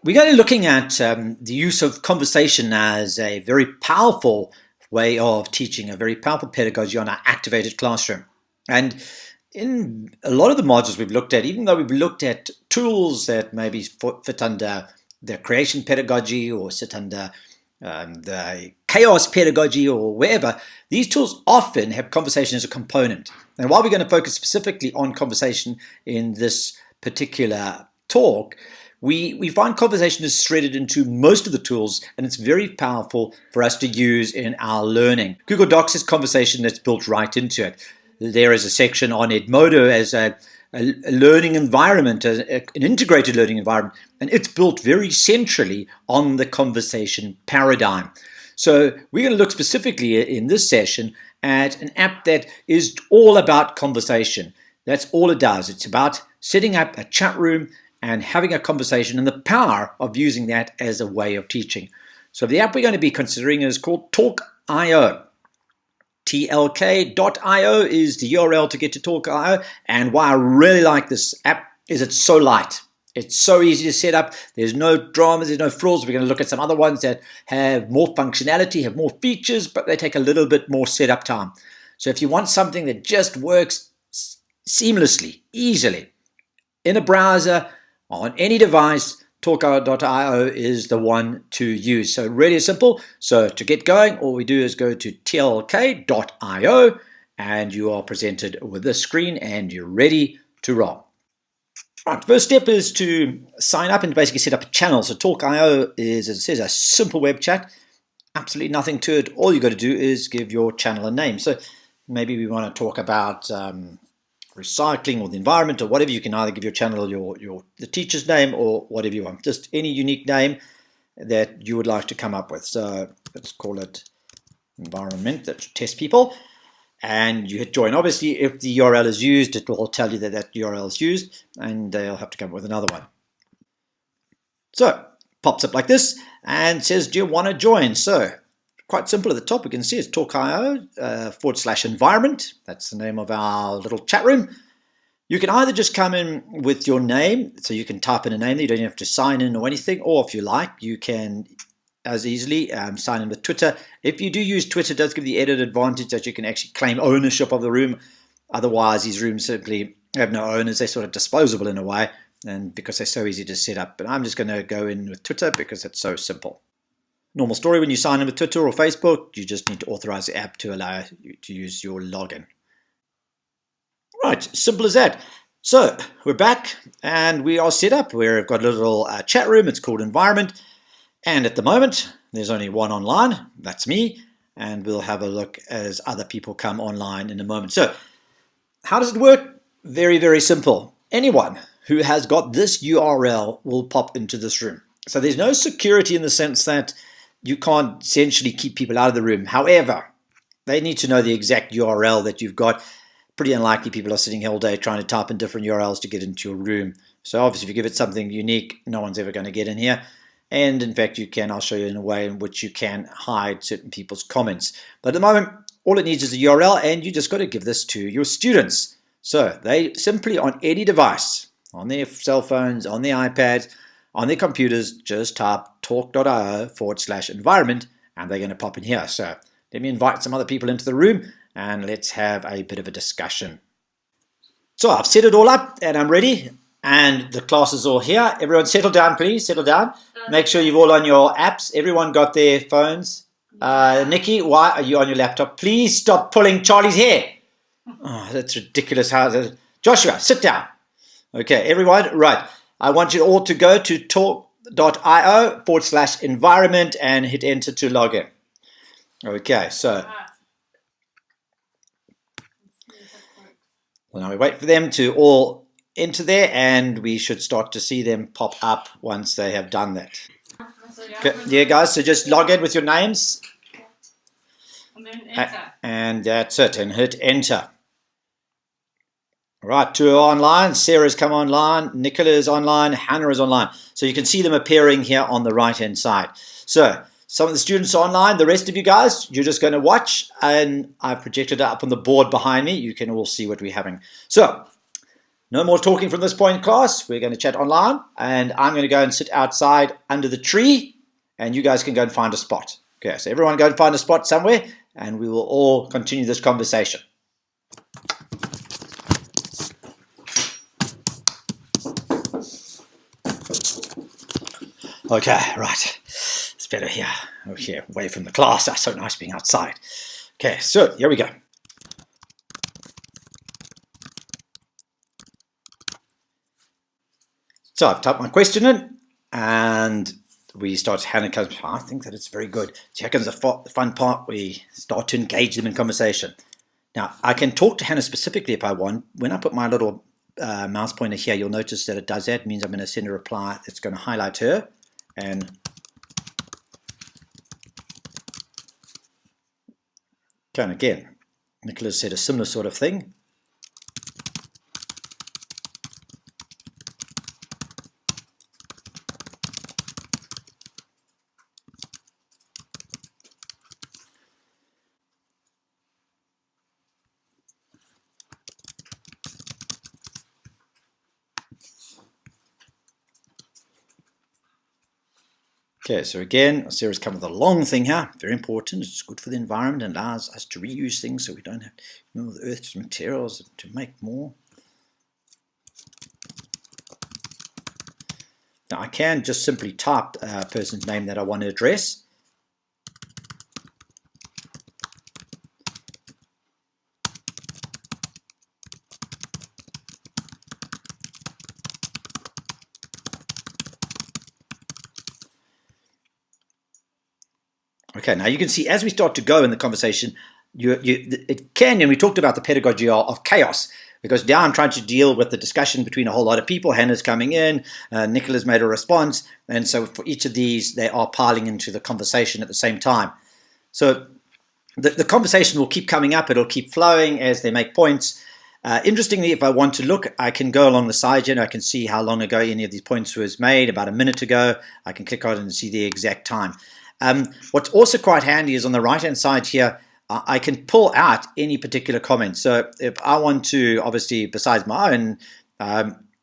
We're going to be looking at the use of conversation as a very powerful way of teaching, a very powerful pedagogy on our activated classroom. And in a lot of the modules we've looked at, even though we've looked at tools that maybe fit under the creation pedagogy or sit under the chaos pedagogy or wherever, these tools often have conversation as a component. And while we're going to focus specifically on conversation in this particular talk, we find conversation is threaded into most of the tools, and it's very powerful for us to use in our learning. Google Docs is conversation that's built right into it. There is a section on Edmodo as a learning environment, an integrated learning environment, and it's built very centrally on the conversation paradigm. So we're going to look specifically in this session at an app that is all about conversation. That's all it does. It's about setting up a chat room and having a conversation and the power of using that as a way of teaching. So the app we're going to be considering is called Talk.io. tlk.io is the URL to get to Talk.io, and why I really like this app is it's so light. It's so easy to set up. There's no dramas, there's no frills. We're going to look at some other ones that have more functionality, have more features, but they take a little bit more setup time. So if you want something that just works seamlessly, easily, in a browser, on any device, Talk.io is the one to use. So really simple. So to get going, all we do is go to tlk.io and you are presented with this screen and you're ready to roll. Right, first step is to sign up and basically set up a channel. So Talk.io is, as it says, a simple web chat. Absolutely nothing to it. All you got to do is give your channel a name. So maybe we want to talk about recycling or the environment or whatever. You can either give your channel the teacher's name or whatever you want, just any unique name that you would like to come up with. So let's call it environment. That should test people, and you hit join. Obviously if the URL is used, it will tell you that that URL is used and they'll have to come up with another one. So pops up like this and says, do you want to join? So quite simple. At the top, we can see it's Talk.io /environment. That's the name of our little chat room. You can either just come in with your name, so you can type in a name. You don't have to sign in or anything. Or if you like, you can as easily sign in with Twitter. If you do use Twitter, it does give the added advantage that you can actually claim ownership of the room. Otherwise, these rooms simply have no owners. They're sort of disposable in a way, and because they're so easy to set up. But I'm just going to go in with Twitter because it's so simple. Normal story, when you sign in with Twitter or Facebook, you just need to authorize the app to allow you to use your login. Right, simple as that. So we're back and we are set up. We've got a little chat room. It's called Environment. And at the moment, there's only one online. That's me. And we'll have a look as other people come online in a moment. So how does it work? Very, very simple. Anyone who has got this URL will pop into this room. So there's no security in the sense that you can't essentially keep people out of the room. However, they need to know the exact URL that you've got. Pretty unlikely people are sitting here all day trying to type in different URLs to get into your room. So obviously if you give it something unique, no one's ever going to get in here. And in fact, I'll show you in a way in which you can hide certain people's comments. But at the moment, all it needs is a URL, and you just got to give this to your students. So they simply, on any device, on their cell phones, on their iPads, on their computers, just type talk.io /environment and they're going to pop in here. So let me invite some other people into the room and let's have a bit of a discussion. So I've set it all up and I'm ready and the class is all here. Everyone settle down, please. Settle down. Make sure you've all on your apps. Everyone got their phones. Nikki, why are you on your laptop? Please stop pulling Charlie's hair. Oh, that's ridiculous. Joshua, sit down. Okay, everyone, right. I want you all to go to talk.io /environment and hit enter to log in. Okay, so well, now we wait for them to all enter there and we should start to see them pop up once they have done that. Okay, yeah, guys, so just log in with your names. And then enter. And that's it, and hit enter. Right, two are online, Sarah's come online, Nicola is online, Hannah is online. So you can see them appearing here on the right-hand side. So some of the students are online, the rest of you guys, you're just going to watch, and I've projected it up on the board behind me. You can all see what we're having. So No more talking from this point, class. We're going to chat online, and I'm going to go and sit outside under the tree, and you guys can go and find a spot. Okay, so everyone go and find a spot somewhere, and we will all continue this conversation. Okay, right. It's better here. Over here, away from the class. That's so nice being outside. Okay, so here we go. So I've typed my question in, and we start. Hannah comes. I think that it's very good. So here comes the fun part. We start to engage them in conversation. Now I can talk to Hannah specifically if I want. When I put my little mouse pointer here, you'll notice that it does that. It means I'm going to send a reply that's going to highlight her. And again, Nicholas said a similar sort of thing. Okay, so again, Sarah's come with a long thing here. Very important. It's good for the environment and allows us to reuse things so we don't have to move the earth's materials to make more. Now I can just simply type a person's name that I want to address. Okay, now you can see as we start to go in the conversation, it can, and we talked about the pedagogy of chaos, because now I'm trying to deal with the discussion between a whole lot of people. Hannah's coming in, Nicola's made a response, and so for each of these, they are piling into the conversation at the same time. So the conversation will keep coming up, it'll keep flowing as they make points. Interestingly, if I want to look, I can go along the side here and I can see how long ago any of these points was made, about a minute ago. I can click on it and see the exact time. What's also quite handy is on the right hand side here, I can pull out any particular comment. So if I want to, obviously besides my own,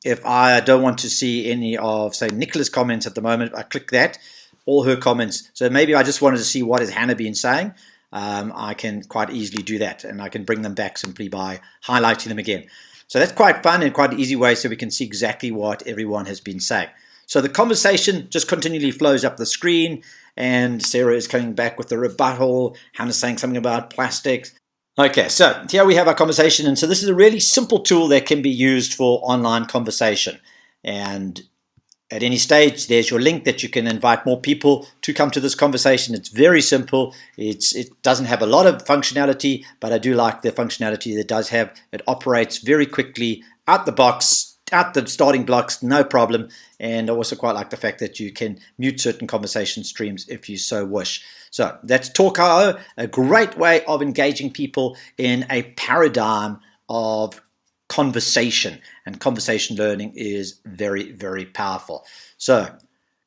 if I don't want to see any of, say, Nicola's comments at the moment, I click that, all her comments. So maybe I just wanted to see what has Hannah been saying. I can quite easily do that, and I can bring them back simply by highlighting them again. So that's quite fun and quite an easy way so we can see exactly what everyone has been saying. So the conversation just continually flows up the screen, and Sarah is coming back with the rebuttal. Hannah's saying something about plastics. Okay, so here we have our conversation, and so this is a really simple tool that can be used for online conversation. And at any stage, there's your link that you can invite more people to come to this conversation. It's very simple. It doesn't have a lot of functionality, but I do like the functionality that it does have. It operates very quickly out the box, out the starting blocks, no problem. And I also quite like the fact that you can mute certain conversation streams if you so wish. So that's Talk.io, a great way of engaging people in a paradigm of conversation, and conversation learning is very, very powerful. So,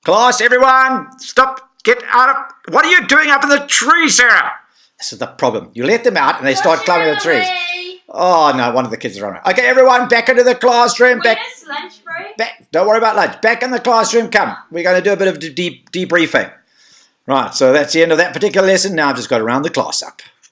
class, everyone, stop, get out of, what are you doing up in the tree, Sarah? This is the problem. You let them out and they start climbing the trees. Oh no, one of the kids is running. Okay, everyone, back into the classroom. When is lunch break? Don't worry about lunch. Back in the classroom, come. We're going to do a bit of debriefing. Right, so that's the end of that particular lesson. Now I've just got to round the class up.